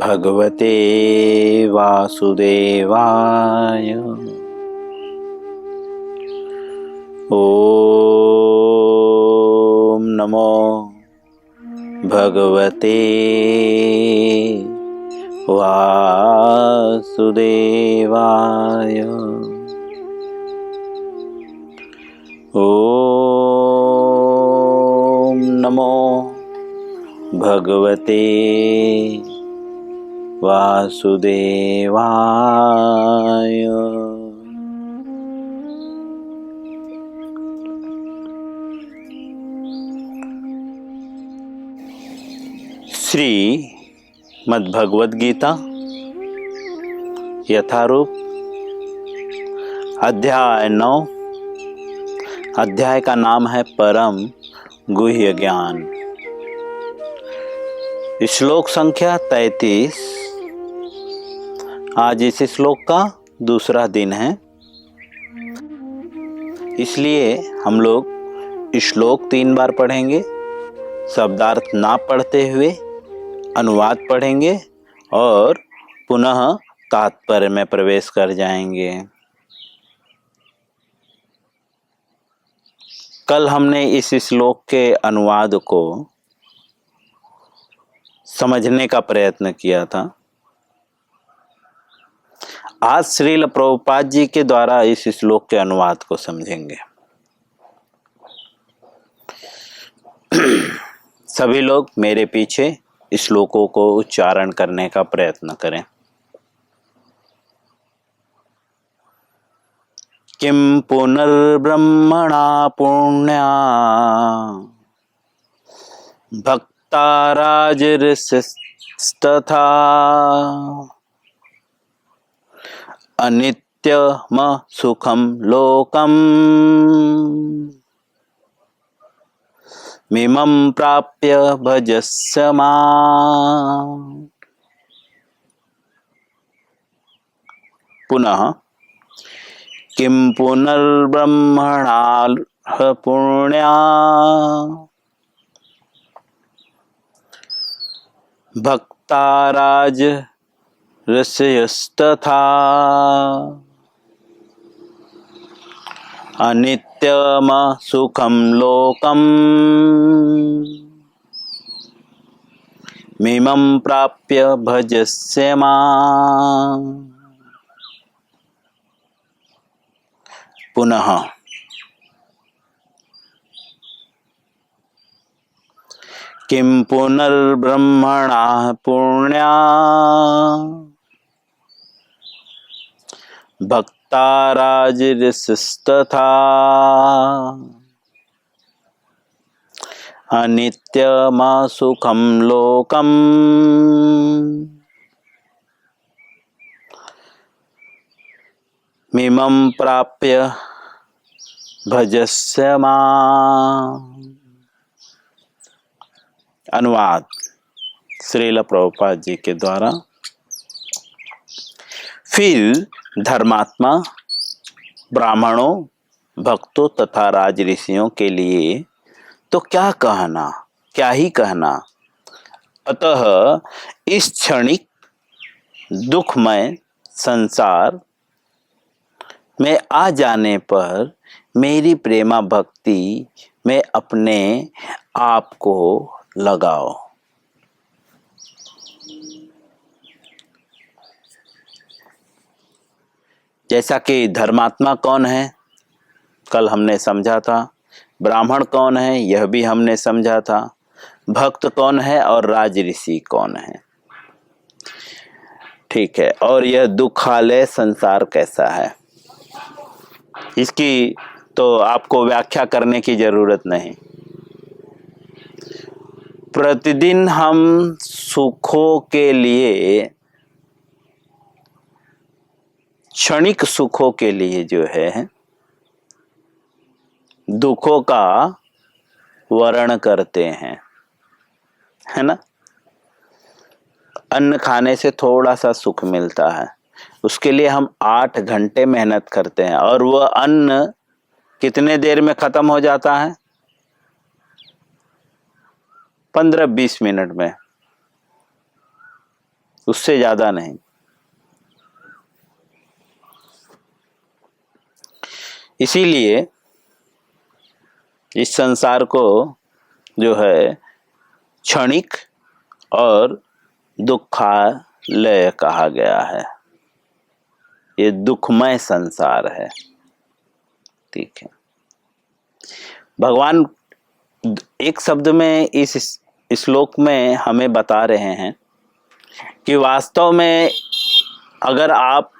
भगवते वासुदेवाय। ओम नमो भगवते वासुदेवाय। ओम नमो भगवते वासुदेवाय। श्री मद्भगवद गीता यथारूप अध्याय 9। अध्याय का नाम है परम गुह्य ज्ञान। श्लोक संख्या 33। आज इस श्लोक का दूसरा दिन है, इसलिए हम लोग श्लोक 3 बार पढ़ेंगे, शब्दार्थ ना पढ़ते हुए अनुवाद पढ़ेंगे और पुनः तात्पर्य में प्रवेश कर जाएंगे। कल हमने इस श्लोक के अनुवाद को समझने का प्रयत्न किया था। आज श्रील प्रभुपाद जी के द्वारा इस श्लोक के अनुवाद को समझेंगे। सभी लोग मेरे पीछे श्लोकों को उच्चारण करने का प्रयत्न करें। किम पुनर्ब्रह्मणा पुण्या भक्ता राजर्षिस्तथा अनित्यम सुखम लोकम मिमं प्राप्य भजस्य माम्। पुनः किं पुनर्ब्रह्मणा पुण्या भक्ता राजर्षयस्तथा अनित्यम सुखम लोकम मिमं प्राप्य भजस्य माम्। पुनः किं पुनर्ब्रह्मणा पुण्या भक्ता राजर्षिस्तथा अनित्यम सुखम लोकम मिमं प्राप्य भजस्य माम्। अनुवाद श्रील प्रभुपाद जी के द्वारा। फिर धर्मात्मा ब्राह्मणों, भक्तों तथा राजऋषियों के लिए तो क्या ही कहना। अतः इस क्षणिक दुखमय संसार में आ जाने पर मेरी प्रेमा भक्ति में अपने आप को लगाओ। जैसा कि धर्मात्मा कौन है कल हमने समझा था, ब्राह्मण कौन है यह भी हमने समझा था, भक्त कौन है और राजऋषि कौन है। ठीक है, और यह दुखालय संसार कैसा है, इसकी तो आपको व्याख्या करने की जरूरत नहीं। प्रतिदिन हम सुखों के लिए, क्षणिक सुखों के लिए जो है दुखों का वर्ण करते हैं, है ना। अन्न खाने से थोड़ा सा सुख मिलता है, उसके लिए हम 8 घंटे मेहनत करते हैं और वह अन्न कितने देर में खत्म हो जाता है? 15-20 मिनट में। उससे ज्यादा नहीं। इसीलिए इस संसार को जो है क्षणिक और दुखालय कहा गया है। ये दुखमय संसार है। ठीक है, भगवान एक शब्द में इस श्लोक में हमें बता रहे हैं कि वास्तव में अगर आप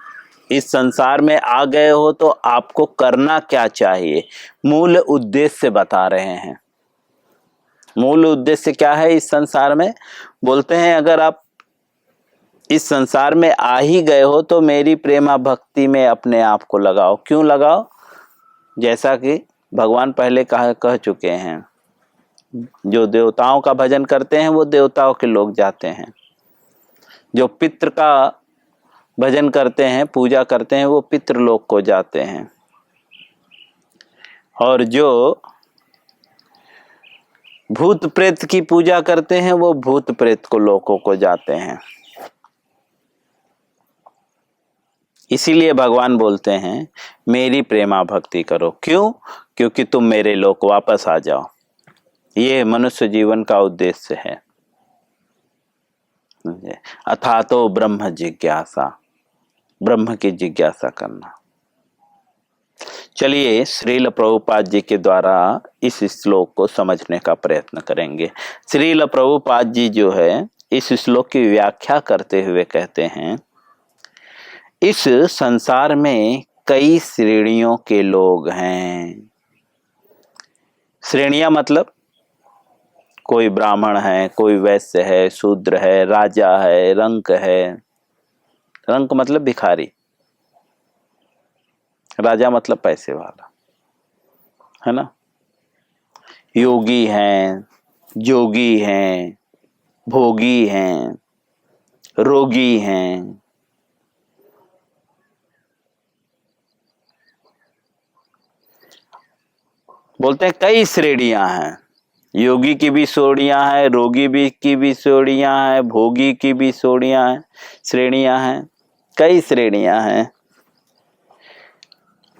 इस संसार में आ गए हो तो आपको करना क्या चाहिए, मूल उद्देश्य बता रहे हैं। मूल उद्देश्य क्या है इस संसार में? बोलते हैं अगर आप इस संसार में आ ही गए हो तो मेरी प्रेमा भक्ति में अपने आप को लगाओ। क्यों लगाओ? जैसा कि भगवान पहले कह चुके हैं, जो देवताओं का भजन करते हैं वो देवताओं के लोग जाते हैं, जो पितृ का भजन करते हैं, पूजा करते हैं, वो पितृलोक को जाते हैं, और जो भूत प्रेत की पूजा करते हैं वो भूत प्रेत को लोकों को जाते हैं। इसीलिए भगवान बोलते हैं मेरी प्रेमा भक्ति करो। क्यों? क्योंकि तुम मेरे लोक वापस आ जाओ। ये मनुष्य जीवन का उद्देश्य है। अथातो ब्रह्म जिज्ञासा, ब्रह्म की जिज्ञासा करना। चलिए श्रील प्रभुपाद जी के द्वारा इस श्लोक को समझने का प्रयत्न करेंगे। श्रील प्रभुपाद जी जो है इस श्लोक की व्याख्या करते हुए कहते हैं, इस संसार में कई श्रेणियों के लोग हैं। श्रेणियां मतलब कोई ब्राह्मण है, कोई वैश्य है, शूद्र है, राजा है, रंक है। रंक मतलब भिखारी, राजा मतलब पैसे वाला, है ना। योगी हैं, जोगी हैं, भोगी हैं, रोगी हैं। बोलते हैं कई श्रेणियां हैं। योगी की भी श्रेणियां हैं, रोगी भी की भी श्रेणियां हैं, भोगी की भी श्रेणियां हैं, कई श्रेणियां हैं।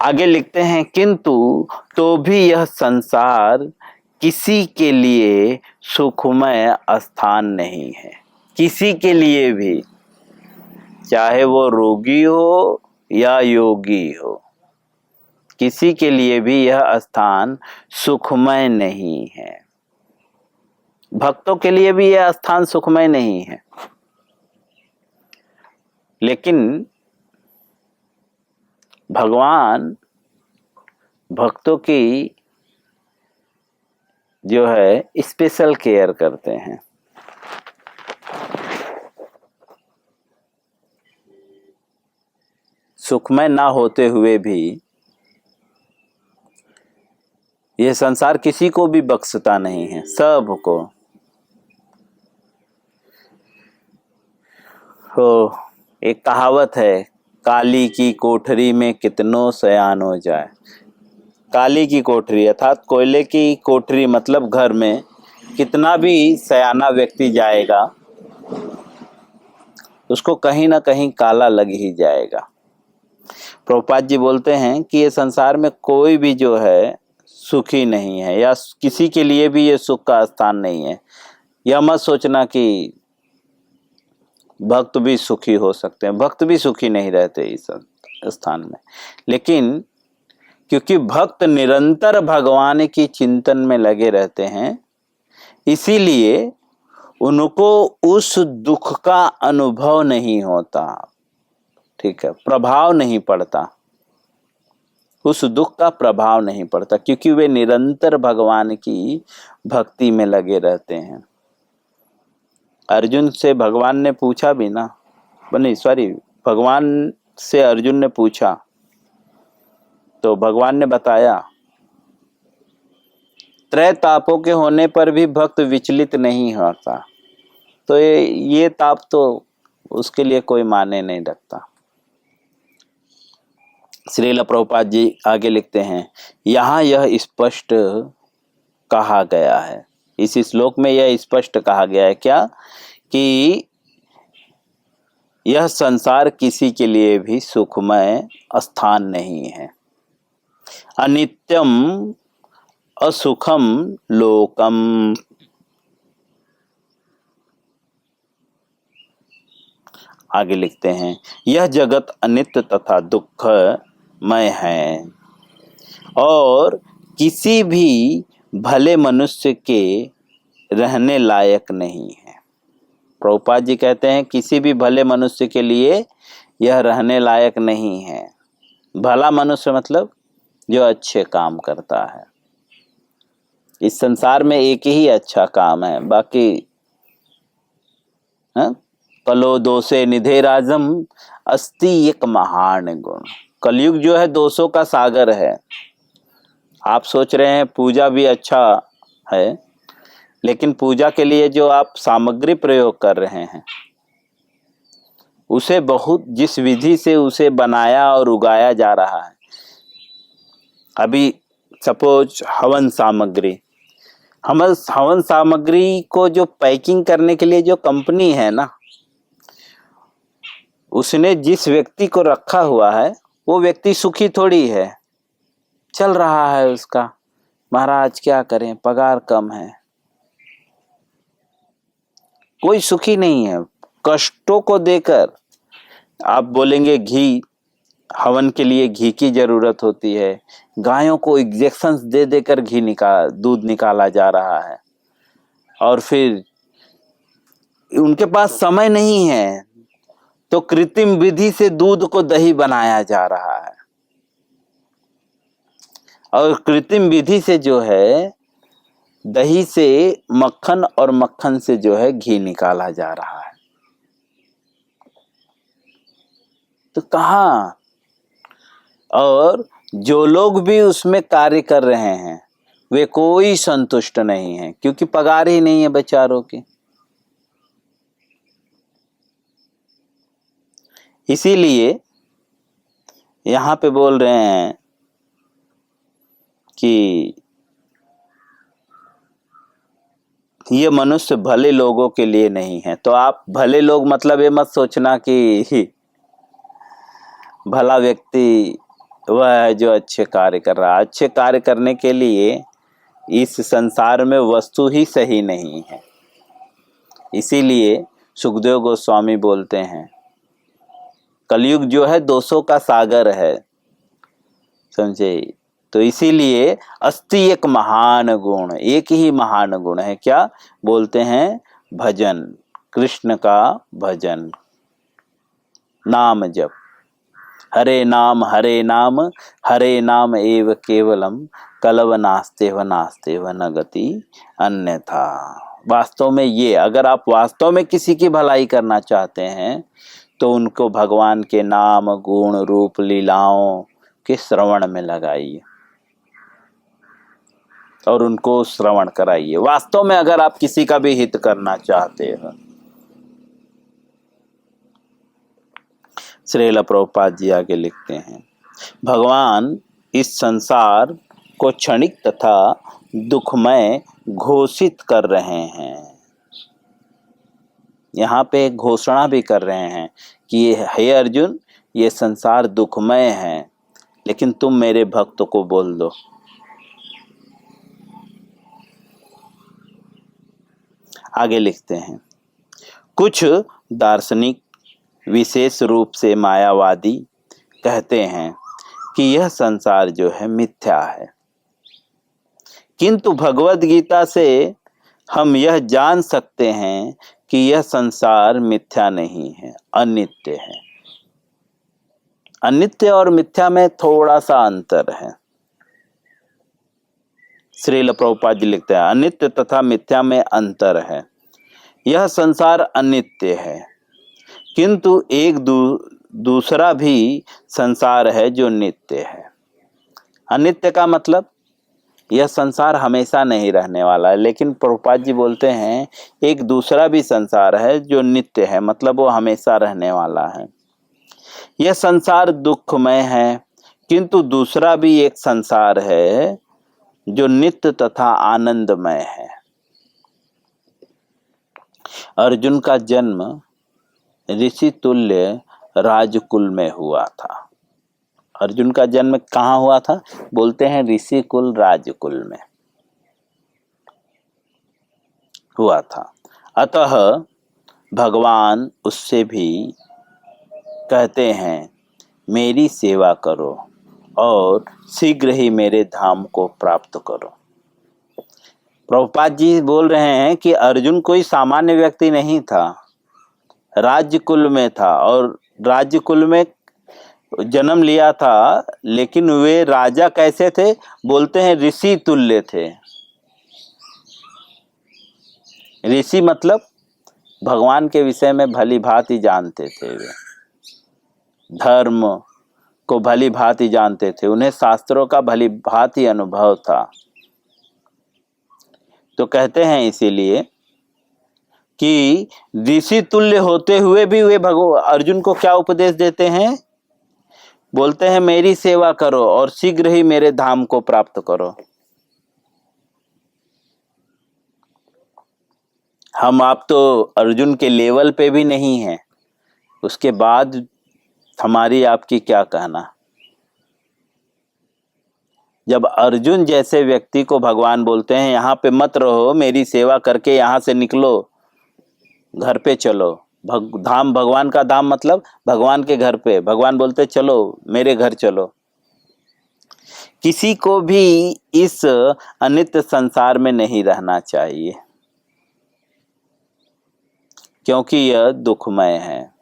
आगे लिखते हैं, किंतु तो भी यह संसार किसी के लिए सुखमय स्थान नहीं है। किसी के लिए भी, चाहे वो रोगी हो या योगी हो, किसी के लिए भी यह स्थान सुखमय नहीं है। भक्तों के लिए भी यह स्थान सुखमय नहीं है। लेकिन भगवान भक्तों की जो है स्पेशल केयर करते हैं। सुखमय ना होते हुए भी यह संसार किसी को भी बख्शता नहीं है, सबको। हो एक कहावत है, काली की कोठरी में कितनों सयान हो जाए। काली की कोठरी अर्थात कोयले की कोठरी मतलब घर में कितना भी सयाना व्यक्ति जाएगा उसको कहीं ना कहीं काला लग ही जाएगा। प्रभुपाद जी बोलते हैं कि ये संसार में कोई भी जो है सुखी नहीं है, या किसी के लिए भी ये सुख का स्थान नहीं है। यह मत सोचना कि भक्त भी सुखी हो सकते हैं, भक्त भी सुखी नहीं रहते इस स्थान में। लेकिन क्योंकि भक्त निरंतर भगवान की चिंतन में लगे रहते हैं, इसीलिए उनको उस दुख का अनुभव नहीं होता। ठीक है, प्रभाव नहीं पड़ता, उस दुख का प्रभाव नहीं पड़ता, क्योंकि वे निरंतर भगवान की भक्ति में लगे रहते हैं। अर्जुन से भगवान ने पूछा भी ना, नहीं सॉरी, भगवान से अर्जुन ने पूछा तो भगवान ने बताया, त्रय तापों के होने पर भी भक्त विचलित नहीं होता। तो ये ताप तो उसके लिए कोई माने नहीं रखता। श्रील प्रभुपाद जी आगे लिखते हैं, यहाँ यह स्पष्ट कहा गया है, इस श्लोक में यह स्पष्ट कहा गया है क्या, कि यह संसार किसी के लिए भी सुखमय स्थान नहीं है। अनित्यम असुखम लोकम। आगे लिखते हैं, यह जगत अनित्य तथा दुखमय है और किसी भी भले मनुष्य के रहने लायक नहीं है। प्रभुपाद जी कहते हैं किसी भी भले मनुष्य के लिए यह रहने लायक नहीं है। भला मनुष्य मतलब जो अच्छे काम करता है। इस संसार में एक ही अच्छा काम है, बाकी कलो दोषे निधे राजम अस्ति एक महान गुण। कलयुग जो है दोषों का सागर है। आप सोच रहे हैं पूजा भी अच्छा है, लेकिन पूजा के लिए जो आप सामग्री प्रयोग कर रहे हैं उसे बहुत जिस विधि से उसे बनाया और उगाया जा रहा है। अभी सपोज हवन सामग्री को जो पैकिंग करने के लिए जो कंपनी है ना, उसने जिस व्यक्ति को रखा हुआ है वो व्यक्ति सुखी थोड़ी है। चल रहा है उसका, महाराज क्या करें, पगार कम है, कोई सुखी नहीं है। कष्टों को देकर आप बोलेंगे घी, हवन के लिए घी की जरूरत होती है। गायों को इंजेक्शन दे देकर दूध निकाला जा रहा है और फिर उनके पास समय नहीं है तो कृत्रिम विधि से दूध को दही बनाया जा रहा है और कृत्रिम विधि से जो है दही से मक्खन और मक्खन से जो है घी निकाला जा रहा है। तो कहाँ, और जो लोग भी उसमें कार्य कर रहे हैं वे कोई संतुष्ट नहीं है, क्योंकि पगार ही नहीं है बेचारों की। इसीलिए यहाँ पे बोल रहे हैं कि ये मनुष्य भले लोगों के लिए नहीं है। तो आप भले लोग मतलब ये मत सोचना कि भला व्यक्ति वह है जो अच्छे कार्य कर रहा है। अच्छे कार्य करने के लिए इस संसार में वस्तु ही सही नहीं है। इसीलिए सुखदेव गोस्वामी बोलते हैं कलयुग जो है दोषों का सागर है, समझे। तो इसीलिए अस्ति एक महान गुण, एक ही महान गुण है। क्या बोलते हैं? भजन, कृष्ण का भजन, नाम जप। हरे नाम हरे नाम एव केवलम कलव नास्तेव न गति अन्यथा। वास्तव में ये, अगर आप वास्तव में किसी की भलाई करना चाहते हैं तो उनको भगवान के नाम, गुण, रूप, लीलाओं के श्रवण में लगाइए और उनको श्रवण कराइए। वास्तव में अगर आप किसी का भी हित करना चाहते हैं। श्रील प्रभुपाद जी आगे लिखते हैं, भगवान इस संसार को क्षणिक तथा दुखमय घोषित कर रहे हैं। यहाँ पे घोषणा भी कर रहे हैं कि हे अर्जुन, ये संसार दुखमय है, लेकिन तुम मेरे भक्त को बोल दो। आगे लिखते हैं, कुछ दार्शनिक विशेष रूप से मायावादी कहते हैं कि यह संसार जो है मिथ्या है, किंतु भगवद गीता से हम यह जान सकते हैं कि यह संसार मिथ्या नहीं है, अनित्य है। अनित्य और मिथ्या में थोड़ा सा अंतर है। श्रील प्रभुपाद जी लिखते हैं, अनित्य तथा मिथ्या में अंतर है। यह संसार अनित्य है, किंतु एक दूसरा भी संसार है जो नित्य है। अनित्य का मतलब यह संसार हमेशा नहीं रहने वाला है, लेकिन प्रभुपाद जी बोलते हैं एक दूसरा भी संसार है जो नित्य है, मतलब वो हमेशा रहने वाला है। यह संसार दुखमय है, किंतु दूसरा भी एक संसार है जो नित्य तथा आनंदमय है। अर्जुन का जन्म ऋषि तुल्य राजकुल में हुआ था। अर्जुन का जन्म कहाँ हुआ था? बोलते हैं ऋषि कुल राजकुल में हुआ था। अतः भगवान उससे भी कहते हैं मेरी सेवा करो और शीघ्र ही मेरे धाम को प्राप्त करो। प्रभुपाद जी बोल रहे हैं कि अर्जुन कोई सामान्य व्यक्ति नहीं था, राज्य कुल में था और राज्य कुल में जन्म लिया था, लेकिन वे राजा कैसे थे? बोलते हैं ऋषि तुल्य थे। ऋषि मतलब भगवान के विषय में भली भांति जानते थे, वे धर्म को भली भांति जानते थे, उन्हें शास्त्रों का भली भांति अनुभव था। तो कहते हैं इसीलिए कि ऋषि तुल्य होते हुए भी वे अर्जुन को क्या उपदेश देते हैं? बोलते हैं मेरी सेवा करो और शीघ्र ही मेरे धाम को प्राप्त करो। हम आप तो अर्जुन के लेवल पे भी नहीं हैं, उसके बाद हमारी आपकी क्या कहना। जब अर्जुन जैसे व्यक्ति को भगवान बोलते हैं यहाँ पे मत रहो, मेरी सेवा करके यहाँ से निकलो, घर पे चलो। धाम, भगवान का धाम मतलब भगवान के घर पे। भगवान बोलते चलो मेरे घर चलो। किसी को भी इस अनित्य संसार में नहीं रहना चाहिए, क्योंकि यह दुखमय है।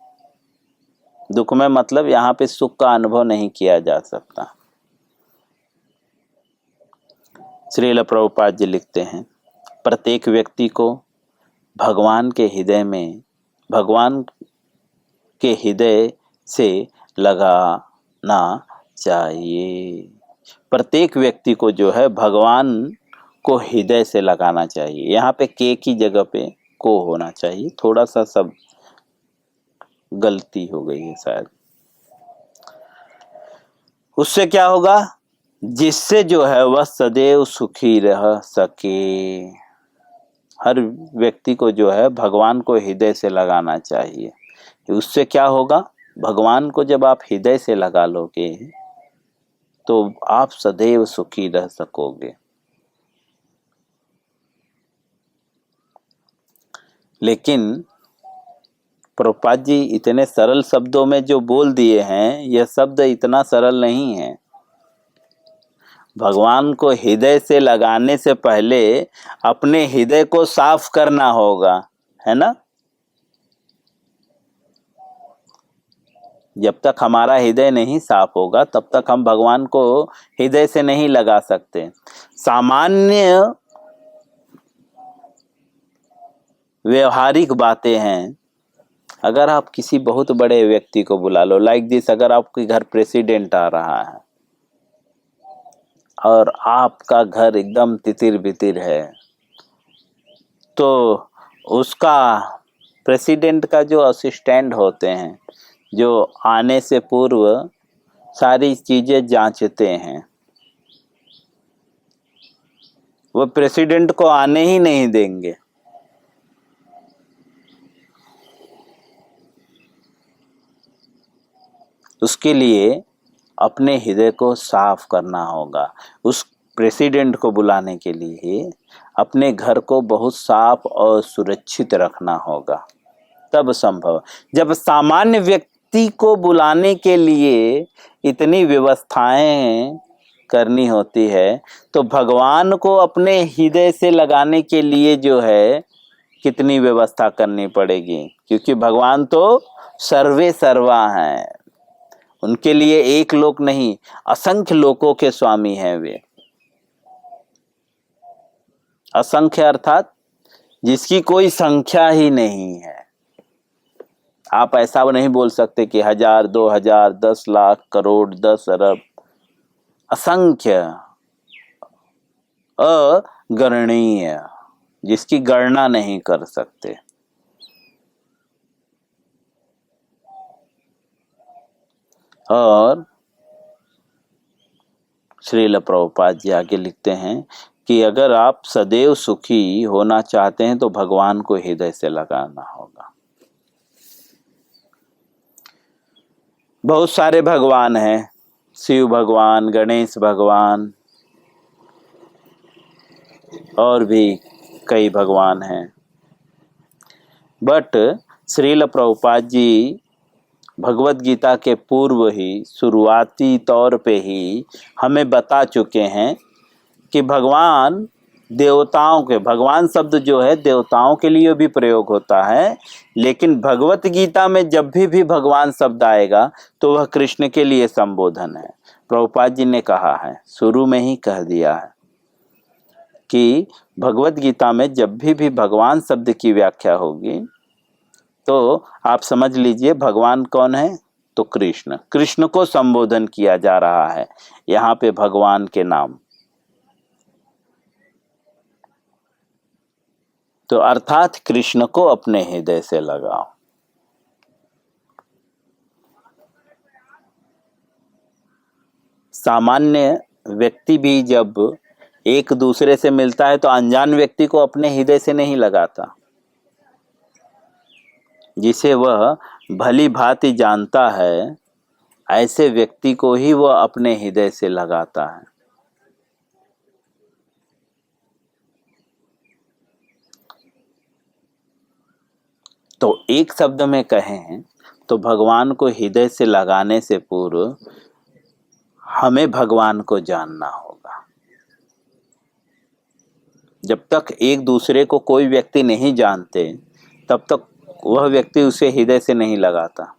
दुखमय मतलब यहाँ पे सुख का अनुभव नहीं किया जा सकता। श्रील प्रभुपाद जी लिखते हैं प्रत्येक व्यक्ति को भगवान के हृदय से लगाना चाहिए। प्रत्येक व्यक्ति को जो है भगवान को हृदय से लगाना चाहिए। यहाँ पे के की जगह पे को होना चाहिए, थोड़ा सा सब गलती हो गई है शायद। उससे क्या होगा? जिससे जो है वह सदैव सुखी रह सके। हर व्यक्ति को जो है भगवान को हृदय से लगाना चाहिए। उससे क्या होगा? भगवान को जब आप हृदय से लगा लोगे तो आप सदैव सुखी रह सकोगे। लेकिन प्रभुपाद जी इतने सरल शब्दों में जो बोल दिए हैं, यह शब्द इतना सरल नहीं है। भगवान को हृदय से लगाने से पहले अपने हृदय को साफ करना होगा, है ना? जब तक हमारा हृदय नहीं साफ होगा तब तक हम भगवान को हृदय से नहीं लगा सकते। सामान्य व्यवहारिक बातें हैं। अगर आप किसी बहुत बड़े व्यक्ति को बुला लो, लाइक दिस, अगर आपके घर प्रेसिडेंट आ रहा है और आपका घर एकदम तितिर बितिर है, तो उसका प्रेसिडेंट का जो असिस्टेंट होते हैं, जो आने से पूर्व सारी चीजें जांचते हैं, वो प्रेसिडेंट को आने ही नहीं देंगे। उसके लिए अपने हृदय को साफ करना होगा। उस प्रेसिडेंट को बुलाने के लिए अपने घर को बहुत साफ और सुरक्षित रखना होगा, तब संभव। जब सामान्य व्यक्ति को बुलाने के लिए इतनी व्यवस्थाएं करनी होती है, तो भगवान को अपने हृदय से लगाने के लिए जो है कितनी व्यवस्था करनी पड़ेगी, क्योंकि भगवान तो सर्वे सर्वा हैं। उनके लिए एक लोक नहीं, असंख्य लोकों के स्वामी हैं वे। असंख्य अर्थात जिसकी कोई संख्या ही नहीं है। आप ऐसा नहीं बोल सकते कि 1000, 2000, 10 लाख, करोड़, 10 अरब। असंख्य, अगणनीय, जिसकी गणना नहीं कर सकते। और श्रील प्रभुपाद जी आगे लिखते हैं कि अगर आप सदैव सुखी होना चाहते हैं तो भगवान को हृदय से लगाना होगा। बहुत सारे भगवान हैं, शिव भगवान, गणेश भगवान और भी कई भगवान हैं। बट श्रील प्रभुपाद जी भगवत गीता के पूर्व ही शुरुआती तौर पे ही हमें बता चुके हैं कि भगवान देवताओं के, भगवान शब्द जो है देवताओं के लिए भी प्रयोग होता है, लेकिन भगवत गीता में जब भी भगवान शब्द आएगा तो वह कृष्ण के लिए संबोधन है। प्रभुपाद जी ने कहा है, शुरू में ही कह दिया है कि भगवत गीता में जब भी भगवान शब्द की व्याख्या होगी तो आप समझ लीजिए भगवान कौन है, तो कृष्ण, कृष्ण को संबोधन किया जा रहा है यहाँ पे भगवान के नाम। तो अर्थात कृष्ण को अपने हृदय से लगाओ। सामान्य व्यक्ति भी जब एक दूसरे से मिलता है तो अनजान व्यक्ति को अपने हृदय से नहीं लगाता, जिसे वह भली भांति जानता है ऐसे व्यक्ति को ही वह अपने हृदय से लगाता है। तो एक शब्द में कहें तो भगवान को हृदय से लगाने से पूर्व हमें भगवान को जानना होगा। जब तक एक दूसरे को कोई व्यक्ति नहीं जानते तब तक वह व्यक्ति उसे हृदय से नहीं लगाता,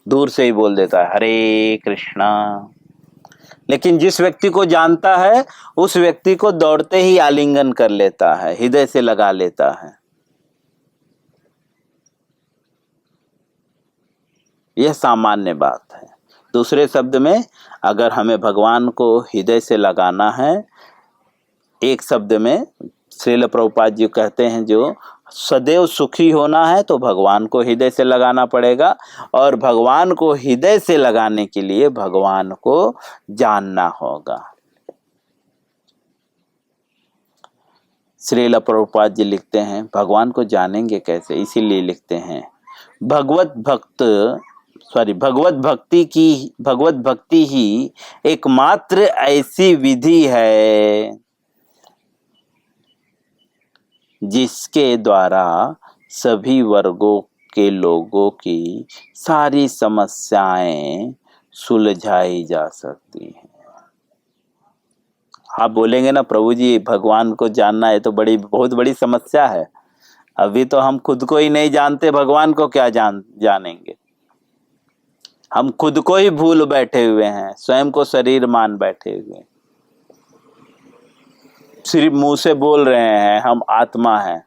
दूर से ही बोल देता है हरे कृष्णा। लेकिन जिस व्यक्ति को जानता है उस व्यक्ति को दौड़ते ही आलिंगन कर लेता है, हृदय से लगा लेता है। यह सामान्य बात है। दूसरे शब्द में अगर हमें भगवान को हृदय से लगाना है, एक शब्द में श्रील प्रभुपाद जी कहते हैं जो सदैव सुखी होना है तो भगवान को हृदय से लगाना पड़ेगा, और भगवान को हृदय से लगाने के लिए भगवान को जानना होगा। श्रील प्रभुपाद जी लिखते हैं भगवान को जानेंगे कैसे, इसीलिए लिखते हैं भगवत भक्ति ही एकमात्र ऐसी विधि है जिसके द्वारा सभी वर्गों के लोगों की सारी समस्याएं सुलझाई जा सकती हैं। आप बोलेंगे ना प्रभु जी भगवान को जानना है तो बहुत बड़ी समस्या है, अभी तो हम खुद को ही नहीं जानते, भगवान को क्या जानेंगे। हम खुद को ही भूल बैठे हुए हैं, स्वयं को शरीर मान बैठे हुए हैं, सिर्फ मुंह से बोल रहे हैं हम आत्मा हैं,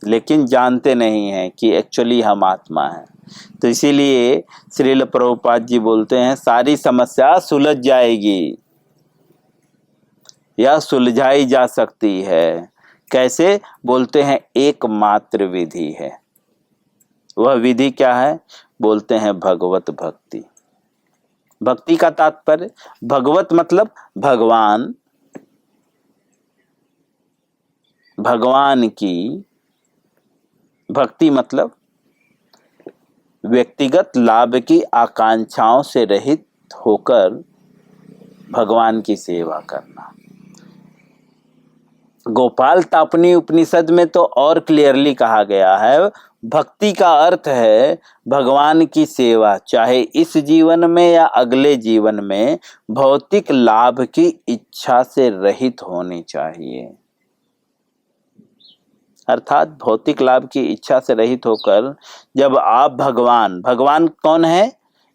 लेकिन जानते नहीं हैं कि एक्चुअली हम आत्मा हैं। तो इसीलिए श्रील प्रभुपाद जी बोलते हैं सारी समस्या सुलझ जाएगी या सुलझाई जा सकती है। कैसे? बोलते हैं एकमात्र विधि है। वह विधि क्या है? बोलते हैं भगवत भक्ति। भक्ति का तात्पर्य, भगवत मतलब भगवान, भगवान की, भक्ति मतलब व्यक्तिगत लाभ की आकांक्षाओं से रहित होकर भगवान की सेवा करना। गोपाल तापनी उपनिषद में तो और क्लियरली कहा गया है, भक्ति का अर्थ है भगवान की सेवा, चाहे इस जीवन में या अगले जीवन में, भौतिक लाभ की इच्छा से रहित होनी चाहिए। अर्थात भौतिक लाभ की इच्छा से रहित होकर जब आप भगवान कौन है?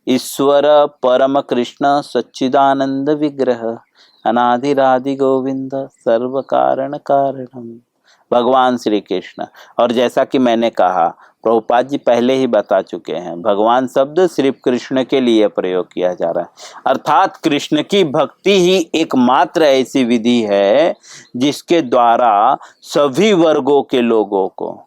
ईश्वर परम कृष्ण सच्चिदानंद विग्रह अनादिरादि गोविंद सर्व कारण कारणम, भगवान श्री कृष्ण। और जैसा कि मैंने कहा, प्रभुपाद जी पहले ही बता चुके हैं, भगवान शब्द सिर्फ कृष्ण के लिए प्रयोग किया जा रहा है। अर्थात कृष्ण की भक्ति ही एकमात्र ऐसी विधि है जिसके द्वारा सभी वर्गों के लोगों को,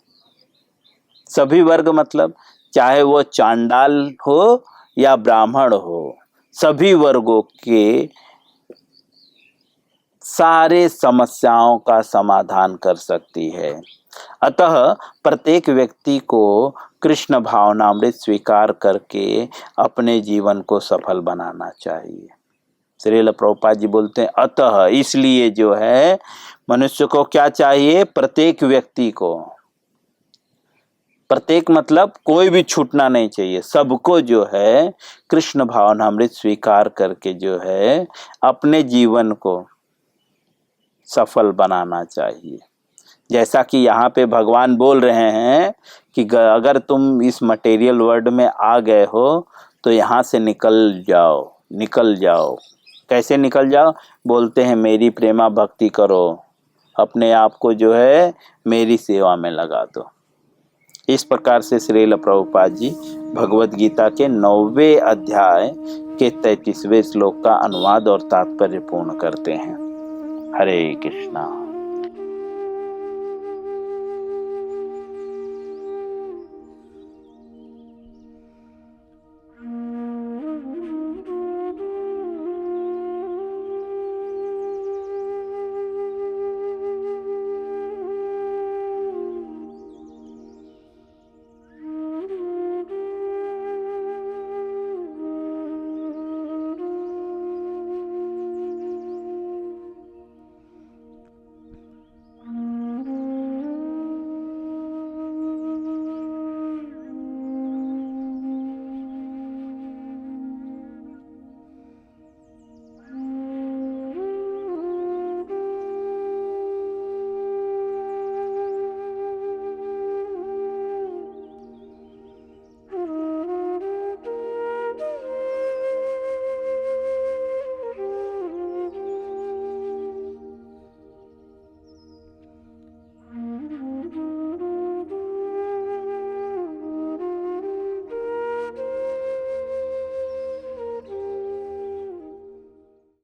सभी वर्ग मतलब चाहे वो चांडाल हो या ब्राह्मण हो, सभी वर्गों के सारे समस्याओं का समाधान कर सकती है। अतः प्रत्येक व्यक्ति को कृष्ण भावनामृत स्वीकार करके अपने जीवन को सफल बनाना चाहिए। श्रील प्रभुपाद जी बोलते हैं अतः इसलिए जो है मनुष्य को क्या चाहिए, प्रत्येक व्यक्ति को, प्रत्येक मतलब कोई भी छूटना नहीं चाहिए, सबको जो है कृष्ण भावनामृत स्वीकार करके जो है अपने जीवन को सफल बनाना चाहिए। जैसा कि यहाँ पे भगवान बोल रहे हैं कि अगर तुम इस मटेरियल वर्ल्ड में आ गए हो तो यहाँ से निकल जाओ, निकल जाओ। कैसे निकल जाओ? बोलते हैं मेरी प्रेमा भक्ति करो, अपने आप को जो है मेरी सेवा में लगा दो। इस प्रकार से श्रील प्रभुपाद जी भगवद गीता के 9वें अध्याय के 33वें श्लोक का अनुवाद और तात्पर्य पूर्ण करते हैं। हरे कृष्णा।